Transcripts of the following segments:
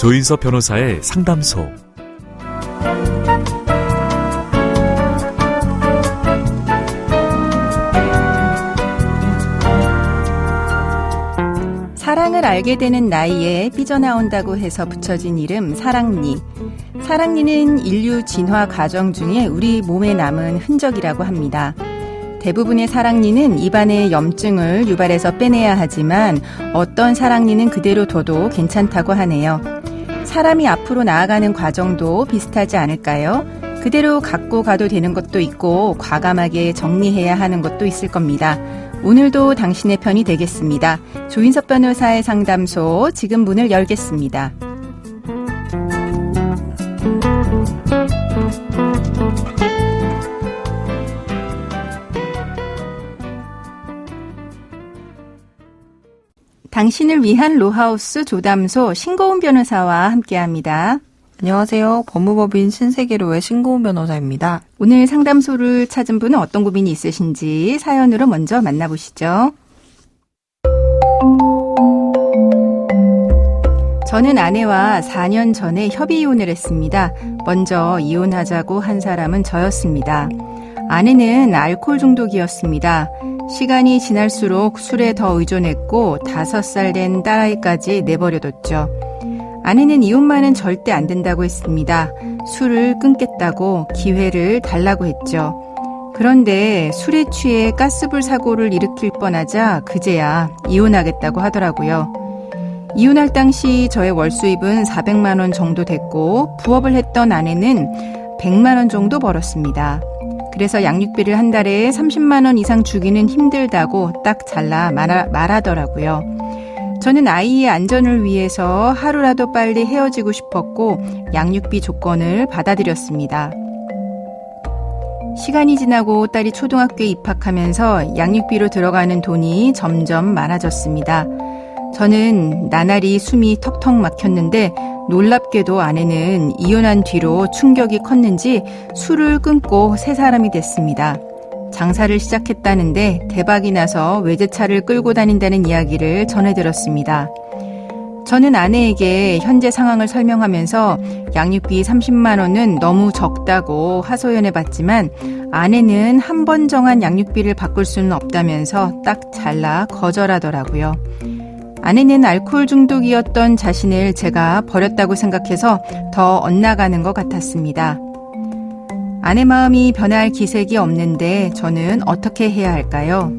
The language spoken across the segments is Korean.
조인섭 변호사의 상담소. 사랑을 알게 되는 나이에 삐져나온다고 해서 붙여진 이름 사랑니. 사랑니는 인류 진화 과정 중에 우리 몸에 남은 흔적이라고 합니다. 대부분의 사랑니는 입안의 염증을 유발해서 빼내야 하지만 어떤 사랑니는 그대로 둬도 괜찮다고 하네요. 사람이 앞으로 나아가는 과정도 비슷하지 않을까요? 그대로 갖고 가도 되는 것도 있고 과감하게 정리해야 하는 것도 있을 겁니다. 오늘도 당신의 편이 되겠습니다. 조인섭 변호사의 상담소 지금 문을 열겠습니다. 당신을 위한 로하우스 조담소 신고은 변호사와 함께합니다. 안녕하세요. 법무법인 신세계로의 신고은 변호사입니다. 오늘 상담소를 찾은 분은 어떤 고민이 있으신지 사연으로 먼저 만나보시죠. 저는 아내와 4년 전에 협의 이혼을 했습니다. 먼저 이혼하자고 한 사람은 저였습니다. 아내는 알코올 중독이었습니다. 시간이 지날수록 술에 더 의존했고 5살 된 딸아이까지 내버려뒀죠. 아내는 이혼만은 절대 안 된다고 했습니다. 술을 끊겠다고 기회를 달라고 했죠. 그런데 술에 취해 가스불 사고를 일으킬 뻔하자 그제야 이혼하겠다고 하더라고요. 이혼할 당시 저의 월 수입은 400만 원 정도 됐고 부업을 했던 아내는 100만 원 정도 벌었습니다. 그래서 양육비를 한 달에 30만 원 이상 주기는 힘들다고 딱 잘라 말하더라고요. 저는 아이의 안전을 위해서 하루라도 빨리 헤어지고 싶었고 양육비 조건을 받아들였습니다. 시간이 지나고 딸이 초등학교에 입학하면서 양육비로 들어가는 돈이 점점 많아졌습니다. 저는 나날이 숨이 턱턱 막혔는데 놀랍게도 아내는 이혼한 뒤로 충격이 컸는지 술을 끊고 새 사람이 됐습니다. 장사를 시작했다는데 대박이 나서 외제차를 끌고 다닌다는 이야기를 전해 들었습니다. 저는 아내에게 현재 상황을 설명하면서 양육비 30만 원은 너무 적다고 하소연해봤지만 아내는 한 번 정한 양육비를 바꿀 수는 없다면서 딱 잘라 거절하더라고요. 아내는 알코올 중독이었던 자신을 제가 버렸다고 생각해서 더 엇나가는 것 같았습니다. 아내 마음이 변할 기색이 없는데 저는 어떻게 해야 할까요?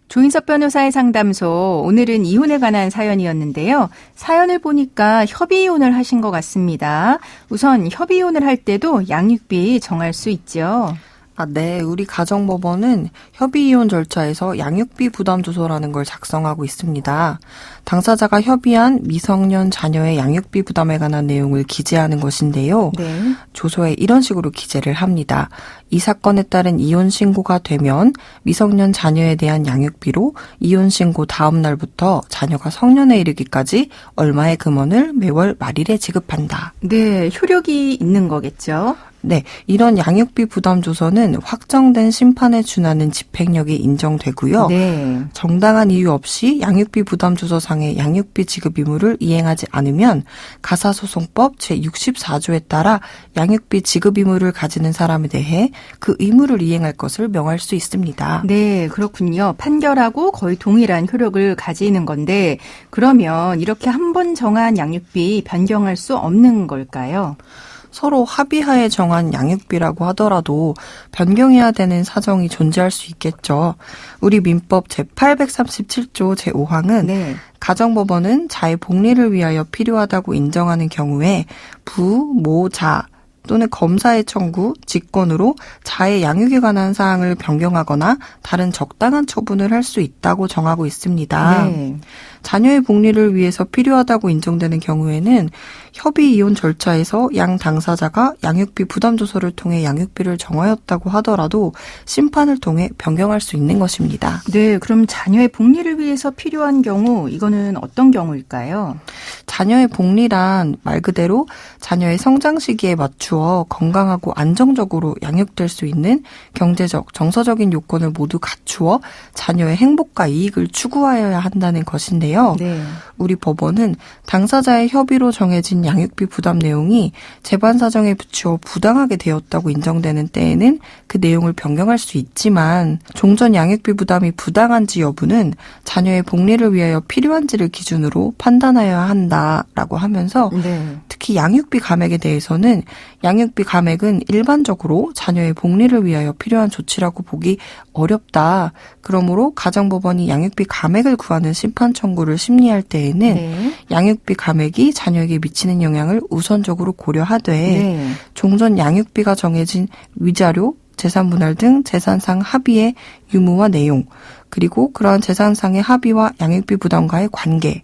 조인섭 변호사의 상담소, 오늘은 이혼에 관한 사연이었는데요. 사연을 보니까 협의 이혼을 하신 것 같습니다. 우선 협의 이혼을 할 때도 양육비 정할 수 있죠. 네. 우리 가정법원은 협의이혼 절차에서 양육비 부담조서라는 걸 작성하고 있습니다. 당사자가 협의한 미성년 자녀의 양육비 부담에 관한 내용을 기재하는 것인데요. 네. 조서에 이런 식으로 기재를 합니다. 이 사건에 따른 이혼 신고가 되면 미성년 자녀에 대한 양육비로 이혼 신고 다음 날부터 자녀가 성년에 이르기까지 얼마의 금원을 매월 말일에 지급한다. 네, 효력이 있는 거겠죠. 네, 이런 양육비 부담 조서는 확정된 심판에 준하는 집행력이 인정되고요. 네. 정당한 이유 없이 양육비 부담 조서상의 양육비 지급 의무를 이행하지 않으면 가사소송법 제64조에 따라 양육비 지급 의무를 가지는 사람에 대해 그 의무를 이행할 것을 명할 수 있습니다. 네, 그렇군요. 판결하고 거의 동일한 효력을 가지는 건데 그러면 이렇게 한 번 정한 양육비 변경할 수 없는 걸까요? 서로 합의하에 정한 양육비라고 하더라도 변경해야 되는 사정이 존재할 수 있겠죠. 우리 민법 제837조 제5항은 네. 가정법원은 자의 복리를 위하여 필요하다고 인정하는 경우에 부, 모, 자 또는 검사의 청구, 직권으로 자의 양육에 관한 사항을 변경하거나 다른 적당한 처분을 할 수 있다고 정하고 있습니다. 네. 자녀의 복리를 위해서 필요하다고 인정되는 경우에는 협의 이혼 절차에서 양 당사자가 양육비 부담 조서를 통해 양육비를 정하였다고 하더라도 심판을 통해 변경할 수 있는 것입니다. 네, 그럼 자녀의 복리를 위해서 필요한 경우 이거는 어떤 경우일까요? 자녀의 복리란 말 그대로 자녀의 성장 시기에 맞추어 건강하고 안정적으로 양육될 수 있는 경제적, 정서적인 요건을 모두 갖추어 자녀의 행복과 이익을 추구하여야 한다는 것인데요. 네. 우리 법원은 당사자의 협의로 정해진 양육비 부담 내용이 재반 사정에 비추어 부당하게 되었다고 인정되는 때에는 그 내용을 변경할 수 있지만 종전 양육비 부담이 부당한지 여부는 자녀의 복리를 위하여 필요한지를 기준으로 판단하여야 한다라고 하면서 네. 특히 양육비 감액에 대해서는 양육비 감액은 일반적으로 자녀의 복리를 위하여 필요한 조치라고 보기 어렵다. 그러므로 가정법원이 양육비 감액을 구하는 심판 청구를 심리할 때에는 네. 양육비 감액이 자녀에게 미치는 영향을 우선적으로 고려하되 네. 종전 양육비가 정해진 위자료, 재산분할 등 재산상 합의의 유무와 내용, 그리고 그러한 재산상의 합의와 양육비 부담과의 관계,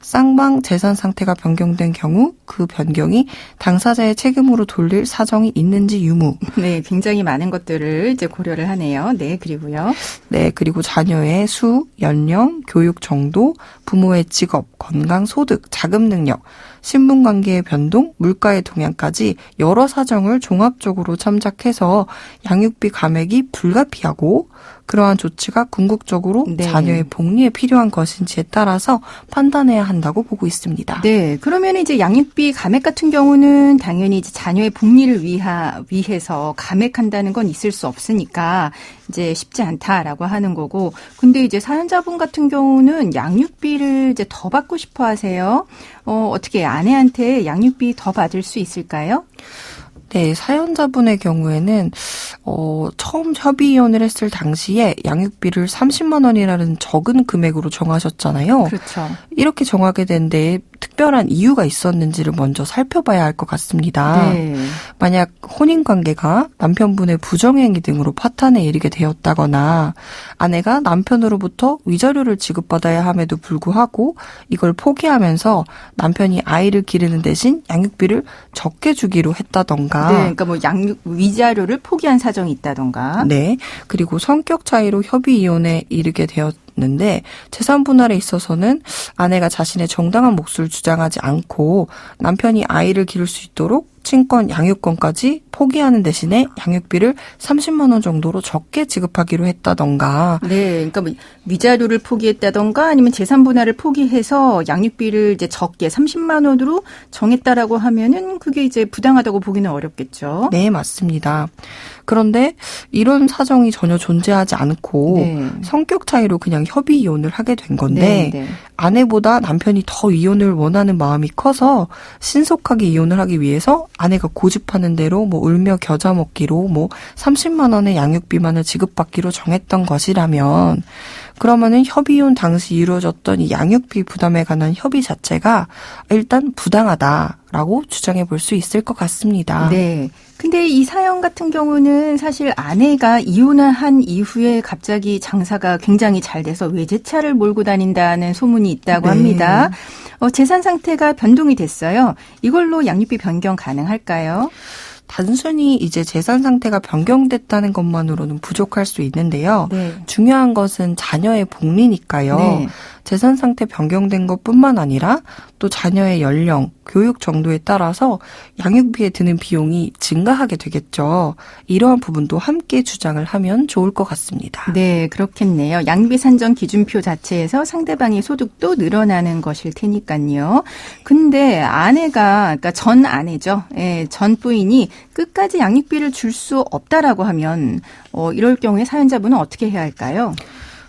쌍방 재산 상태가 변경된 경우 그 변경이 당사자의 책임으로 돌릴 사정이 있는지 유무. 네, 굉장히 많은 것들을 이제 고려를 하네요. 네, 그리고요. 네, 그리고 자녀의 수, 연령, 교육 정도, 부모의 직업, 건강, 소득, 자금 능력, 신분관계의 변동, 물가의 동향까지 여러 사정을 종합적으로 참작해서 양육비 감액이 불가피하고 그러한 조치가 궁극적으로 네. 자녀의 복리에 필요한 것인지에 따라서 판단해야 한다고 보고 있습니다. 네, 그러면 이제 양육비 감액 같은 경우는 당연히 이제 자녀의 복리를 위해서 감액한다는 건 있을 수 없으니까 이제 쉽지 않다라고 하는 거고, 근데 이제 사연자분 같은 경우는 양육비를 이제 더 받고 싶어 하세요. 어떻게 아내한테 양육비 더 받을 수 있을까요? 네, 사연자분의 경우에는 처음 협의 이혼을 했을 당시에 양육비를 30만 원이라는 적은 금액으로 정하셨잖아요. 그렇죠. 이렇게 정하게 된 데에 특별한 이유가 있었는지를 먼저 살펴봐야 할 것 같습니다. 네. 만약 혼인관계가 남편분의 부정행위 등으로 파탄에 이르게 되었다거나 아내가 남편으로부터 위자료를 지급받아야 함에도 불구하고 이걸 포기하면서 남편이 아이를 기르는 대신 양육비를 적게 주기로 했다던가 네, 그러니까 뭐 위자료를 포기한 사정이 있다던가. 네. 그리고 성격 차이로 협의 이혼에 이르게 되었는데 재산 분할에 있어서는 아내가 자신의 정당한 몫을 주장하지 않고 남편이 아이를 기를 수 있도록 친권, 양육권까지 포기하는 대신에 양육비를 30만 원 정도로 적게 지급하기로 했다던가. 네, 그러니까 뭐 위자료를 포기했다던가 아니면 재산 분할을 포기해서 양육비를 이제 적게 30만 원으로 정했다라고 하면은 그게 이제 부당하다고 보기는 어렵겠죠. 네, 맞습니다. 그런데 이런 사정이 전혀 존재하지 않고 네. 성격 차이로 그냥 협의 이혼을 하게 된 건데 네. 아내보다 남편이 더 이혼을 원하는 마음이 커서 신속하게 이혼을 하기 위해서 아내가 고집하는 대로 뭐 울며 겨자 먹기로 뭐 30만 원의 양육비만을 지급받기로 정했던 것이라면 그러면은 협의이혼 당시 이루어졌던 이 양육비 부담에 관한 협의 자체가 일단 부당하다라고 주장해 볼 수 있을 것 같습니다. 네. 근데 이 사연 같은 경우는 사실 아내가 이혼을 한 이후에 갑자기 장사가 굉장히 잘 돼서 외제차를 몰고 다닌다는 소문이 있다고 네. 합니다. 재산 상태가 변동이 됐어요. 이걸로 양육비 변경 가능할까요? 단순히 이제 재산 상태가 변경됐다는 것만으로는 부족할 수 있는데요. 네. 중요한 것은 자녀의 복리니까요. 네. 재산 상태 변경된 것뿐만 아니라 또 자녀의 연령, 교육 정도에 따라서 양육비에 드는 비용이 증가하게 되겠죠. 이러한 부분도 함께 주장을 하면 좋을 것 같습니다. 네, 그렇겠네요. 양육비 산정 기준표 자체에서 상대방의 소득도 늘어나는 것일 테니까요. 근데 아내가, 그러니까 전 아내죠. 예, 전 부인이 끝까지 양육비를 줄 수 없다라고 하면 이럴 경우에 사연자분은 어떻게 해야 할까요?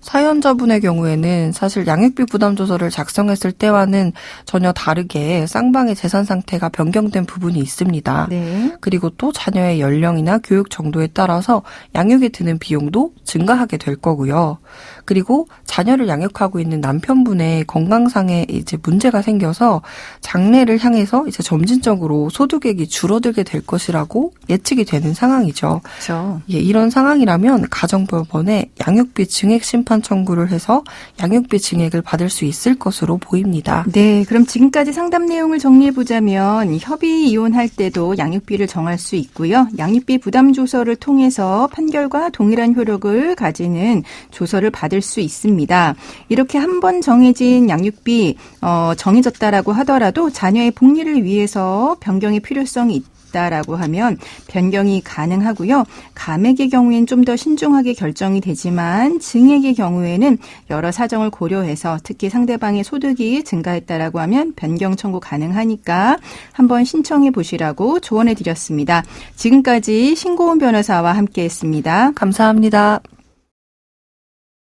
사연자분의 경우에는 사실 양육비 부담 조서를 작성했을 때와는 전혀 다르게 쌍방의 재산 상태가 변경된 부분이 있습니다. 네. 그리고 또 자녀의 연령이나 교육 정도에 따라서 양육에 드는 비용도 증가하게 될 거고요. 그리고 자녀를 양육하고 있는 남편분의 건강상에 이제 문제가 생겨서 장래를 향해서 이제 점진적으로 소득액이 줄어들게 될 것이라고 예측이 되는 상황이죠. 그렇죠. 예, 이런 상황이라면 가정법원에 양육비 증액 심판 재소산 청구를 해서 양육비 증액을 받을 수 있을 것으로 보입니다. 네, 그럼 지금까지 상담 내용을 정리해보자면 협의 이혼할 때도 양육비를 정할 수 있고요. 양육비 부담 조서를 통해서 판결과 동일한 효력을 가지는 조서를 받을 수 있습니다. 이렇게 한 번 정해진 양육비 정해졌다라고 하더라도 자녀의 복리를 위해서 변경의 필요성이 있다라고 하면 변경이 가능하고요. 감액의 경우에는 좀 더 신중하게 결정이 되지만 증액의 경우에는 여러 사정을 고려해서 특히 상대방의 소득이 증가했다라고 하면 변경 청구 가능하니까 한번 신청해 보시라고 조언해 드렸습니다. 지금까지 신고은 변호사와 함께했습니다. 감사합니다.